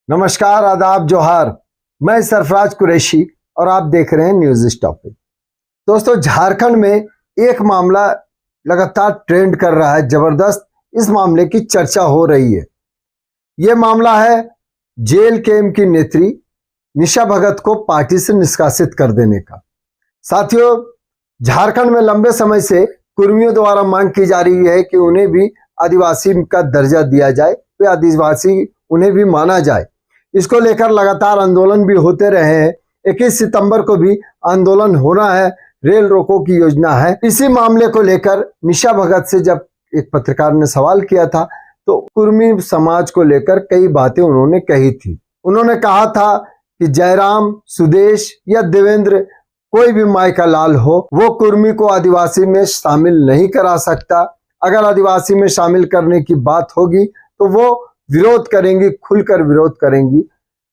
नमस्कार, आदाब, जोहार। मैं सरफराज कुरैशी और आप देख रहे हैं न्यूज स्टॉपिक। दोस्तों, झारखंड में एक मामला लगातार ट्रेंड कर रहा है, जबरदस्त इस मामले की चर्चा हो रही है। यह मामला है जेल केम की नेत्री निशा भगत को पार्टी से निष्कासित कर देने का। साथियों, झारखंड में लंबे समय से कुर्मियों द्वारा मांग की जा रही है कि उन्हें भी आदिवासी का दर्जा दिया जाए, वे आदिवासी उन्हें भी माना जाए। इसको लेकर लगातार आंदोलन भी होते रहे हैं। 21 सितंबर को भी आंदोलन होना है, रेल रोको की योजना है। इसी मामले को लेकर निशा भगत से जब एक पत्रकार ने सवाल किया था तो कुर्मी समाज को लेकर कई बातें उन्होंने कही थी। उन्होंने कहा था कि जयराम, सुदेश या देवेंद्र, कोई भी माई का लाल हो, वो कुर्मी को आदिवासी में शामिल नहीं करा सकता। अगर आदिवासी में शामिल करने की बात होगी तो वो विरोध करेंगी, खुलकर विरोध करेंगी।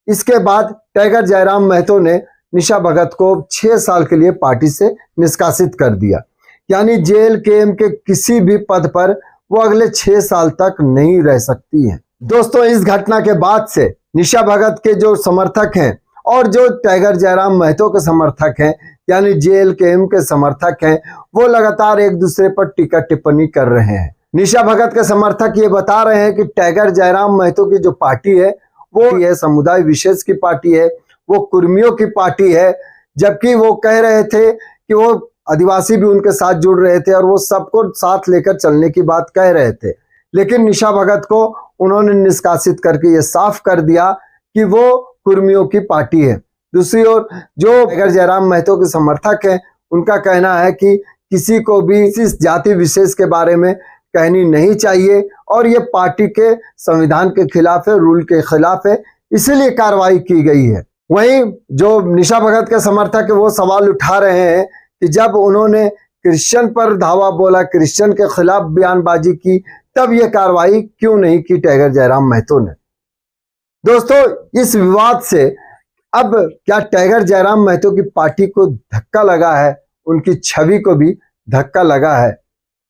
इसके बाद टाइगर जयराम महतो ने निशा भगत को 6 साल के लिए पार्टी से निष्कासित कर दिया, यानी जेल केम के किसी भी पद पर वो अगले 6 साल तक नहीं रह सकती हैं। दोस्तों, इस घटना के बाद से निशा भगत के जो समर्थक हैं और जो टाइगर जयराम महतो के समर्थक हैं, यानी जेल केम के समर्थक हैं, वो लगातार एक दूसरे पर टीका टिप्पणी कर रहे हैं। निशा भगत के समर्थक ये बता रहे हैं कि टाइगर जयराम महतो की जो पार्टी है वो है समुदाय विशेष की पार्टी है, वो कुर्मियों की पार्टी है, जबकि वो कह रहे थे कि वो आदिवासी भी उनके साथ जुड़ रहे थे और वो सबको साथ लेकर चलने की बात कह रहे थे। लेकिन निशा भगत को उन्होंने निष्कासित करके ये साफ कर दिया कि वो कुर्मियों की पार्टी है। दूसरी ओर जो टाइगर जयराम महतो के समर्थक हैं, उनका कहना है कि किसी को भी इस जाति विशेष के बारे में कहनी नहीं चाहिए और ये पार्टी के संविधान के खिलाफ है, रूल के खिलाफ है, इसीलिए कार्रवाई की गई है। वहीं जो निशा भगत के समर्थक है वो सवाल उठा रहे हैं कि जब उन्होंने क्रिश्चियन पर धावा बोला, क्रिश्चियन के खिलाफ बयानबाजी की, तब ये कार्रवाई क्यों नहीं की टाइगर जयराम महतो ने। दोस्तों, इस विवाद से अब क्या टाइगर जयराम महतो की पार्टी को धक्का लगा है, उनकी छवि को भी धक्का लगा है,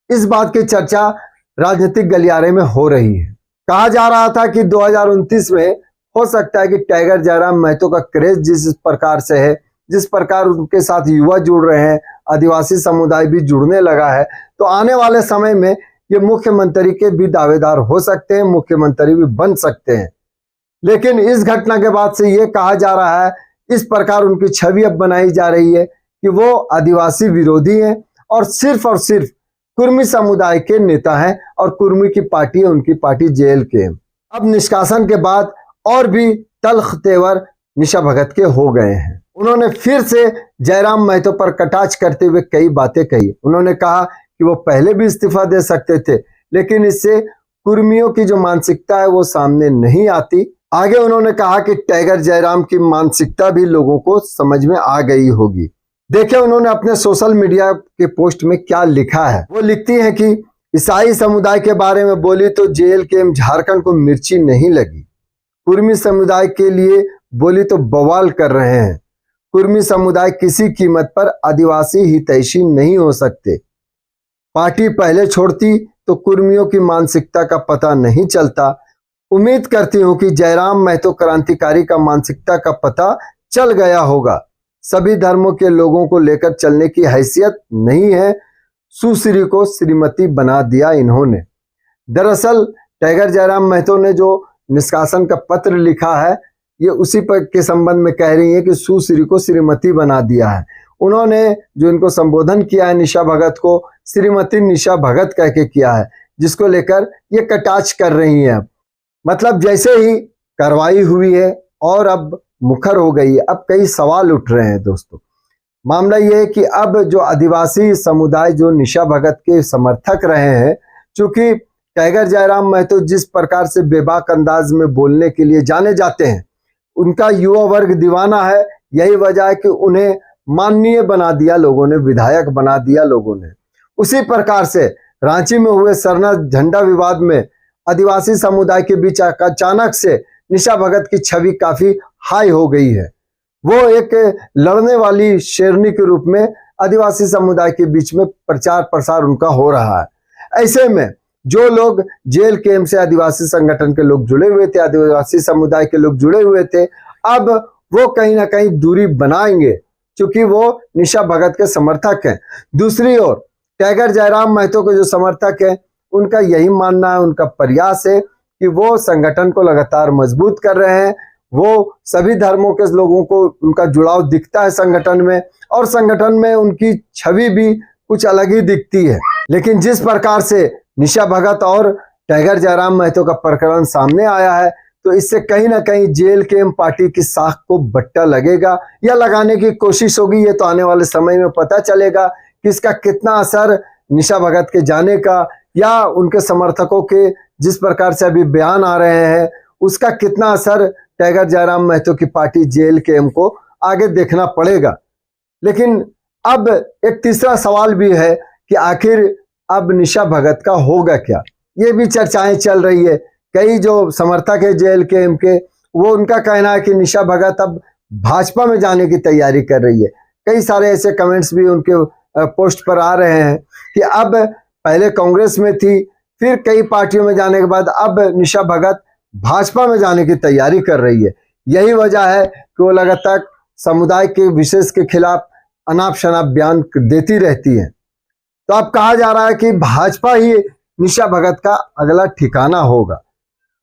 इस बात की चर्चा राजनीतिक गलियारे में हो रही है। कहा जा रहा था कि 2029 में हो सकता है कि टाइगर जयराम महतो का क्रेज जिस प्रकार से है, जिस प्रकार उनके साथ युवा जुड़ रहे हैं, आदिवासी समुदाय भी जुड़ने लगा है, तो आने वाले समय में ये मुख्यमंत्री के भी दावेदार हो सकते हैं, मुख्यमंत्री भी बन सकते हैं। लेकिन इस घटना के बाद से ये कहा जा रहा है, इस प्रकार उनकी छवि अब बनाई जा रही है कि वो आदिवासी विरोधी हैं और सिर्फ कुर्मी समुदाय के नेता हैं और कुर्मी की पार्टी है उनकी पार्टी जेल के। अब निष्कासन के बाद और भी तल्ख तेवर निशा भगत के हो गए हैं। उन्होंने फिर से जयराम महतो पर कटाक्ष करते हुए कई बातें कही। उन्होंने कहा कि वो पहले भी इस्तीफा दे सकते थे, लेकिन इससे कुर्मियों की जो मानसिकता है वो सामने नहीं आती। आगे उन्होंने कहा कि टाइगर जयराम की मानसिकता भी लोगों को समझ में आ गई होगी। देखिए, उन्होंने अपने सोशल मीडिया के पोस्ट में क्या लिखा है। वो लिखती हैं कि ईसाई समुदाय के बारे में बोली तो जेल के झारखंड को मिर्ची नहीं लगी, कुर्मी समुदाय के लिए बोली तो बवाल कर रहे हैं। कुर्मी समुदाय किसी कीमत पर आदिवासी हितैषी नहीं हो सकते। पार्टी पहले छोड़ती तो कुर्मियों की मानसिकता का पता नहीं चलता। उम्मीद करती हूं कि जयराम महतो क्रांतिकारी का मानसिकता का पता चल गया होगा। सभी धर्मों के लोगों को लेकर चलने की हैसियत नहीं है। सुश्री को श्रीमती बना दिया इन्होंने। दरअसल टाइगर जयराम महतो ने जो निष्कासन का पत्र लिखा है, ये उसी पर के संबंध में कह रही है कि सुश्री को श्रीमती बना दिया है। उन्होंने जो इनको संबोधन किया है निशा भगत को, श्रीमती निशा भगत कह के किया है, जिसको लेकर ये कटाक्ष कर रही है। मतलब जैसे ही कार्रवाई हुई है और अब मुखर हो गई है, अब कई सवाल उठ रहे हैं। दोस्तों, मामला यह है कि अब जो आदिवासी समुदाय जो निशा भगत के समर्थक रहे हैं, चूंकि टाइगर जयराम महतो जिस प्रकार से बेबाक अंदाज में बोलने के लिए जाने जाते हैं, उनका युवा वर्ग दीवाना है। यही वजह है कि उन्हें माननीय बना दिया लोगों ने, विधायक बना दिया लोगों ने। उसी प्रकार से रांची में हुए सरना झंडा विवाद में आदिवासी समुदाय के बीच अचानक से निशा भगत की छवि काफी हाई हो गई है। वो एक लड़ने वाली शेरनी के रूप में आदिवासी समुदाय के बीच में प्रचार प्रसार उनका हो रहा है। ऐसे में जो लोग जेल कैंप से आदिवासी संगठन के लोग जुड़े हुए थे, आदिवासी समुदाय के लोग जुड़े हुए थे, अब वो कहीं ना कहीं दूरी बनाएंगे क्योंकि वो निशा भगत के समर्थक हैं। दूसरी ओर टाइगर जयराम महतो के जो समर्थक हैं, उनका यही मानना है, उनका प्रयास है कि वो संगठन को लगातार मजबूत कर रहे हैं। वो सभी धर्मों के लोगों को उनका जुड़ाव दिखता है संगठन में, और संगठन में उनकी छवि भी कुछ अलग ही दिखती है। लेकिन जिस प्रकार से निशा भगत और टाइगर जयराम महतो का प्रकरण सामने आया है, तो इससे कहीं ना कहीं जेल कैंप पार्टी की साख को बट्टा लगेगा या लगाने की कोशिश होगी। ये तो आने वाले समय में पता चलेगा कि इसका कितना असर निशा भगत के जाने का या उनके समर्थकों के जिस प्रकार से अभी बयान आ रहे हैं, उसका कितना असर टाइगर जयराम महतो की पार्टी जेल कैंप को आगे देखना पड़ेगा। लेकिन अब एक तीसरा सवाल भी है कि आखिर अब निशा भगत का होगा क्या, ये भी चर्चाएं चल रही है। कई जो समर्थक है जेल कैंप के, वो उनका कहना है कि निशा भगत अब भाजपा में जाने की तैयारी कर रही है। कई सारे ऐसे कमेंट्स भी उनके पोस्ट पर आ रहे हैं कि अब पहले कांग्रेस में थी, फिर कई पार्टियों में जाने के बाद अब निशा भगत भाजपा में जाने की तैयारी कर रही है। यही वजह है कि वो लगातार समुदाय के विशेष के खिलाफ अनाप शनाप बयान देती रहती है। तो अब कहा जा रहा है कि भाजपा ही निशा भगत का अगला ठिकाना होगा।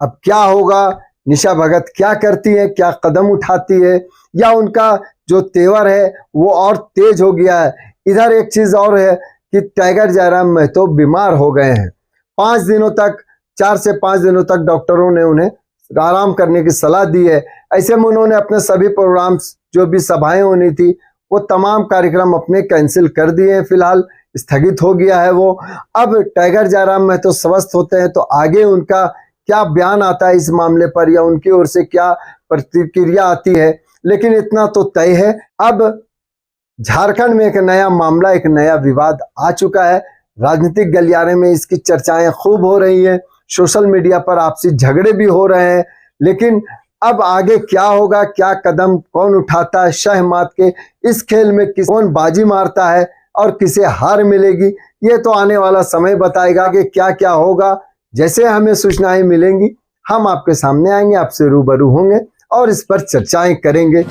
अब क्या होगा, निशा भगत क्या करती है, क्या कदम उठाती है, या उनका जो तेवर है वो और तेज हो गया है। इधर एक चीज और है कि टाइगर जयराम महतो बीमार हो गए हैं। 5 दिनों तक, 4 से 5 दिनों तक डॉक्टरों ने उन्हें आराम करने की सलाह दी है। ऐसे में उन्होंने अपने सभी प्रोग्राम्स, जो भी सभाएं होनी थी, वो तमाम कार्यक्रम अपने कैंसिल कर दिए हैं। फिलहाल स्थगित हो गया है वो। अब टाइगर जयराम महतो स्वस्थ होते हैं तो आगे उनका क्या बयान आता है इस मामले पर, या उनकी ओर से क्या प्रतिक्रिया आती है। लेकिन इतना तो तय है, अब झारखंड में एक नया मामला, एक नया विवाद आ चुका है। राजनीतिक गलियारे में इसकी चर्चाएं खूब हो रही हैं, सोशल मीडिया पर आपसी झगड़े भी हो रहे हैं। लेकिन अब आगे क्या होगा, क्या कदम कौन उठाता है, शह मात के इस खेल में कौन बाजी मारता है और किसे हार मिलेगी, ये तो आने वाला समय बताएगा कि क्या क्या होगा। जैसे हमें सूचनाएं मिलेंगी, हम आपके सामने आएंगे, आपसे रूबरू होंगे और इस पर चर्चाएं करेंगे।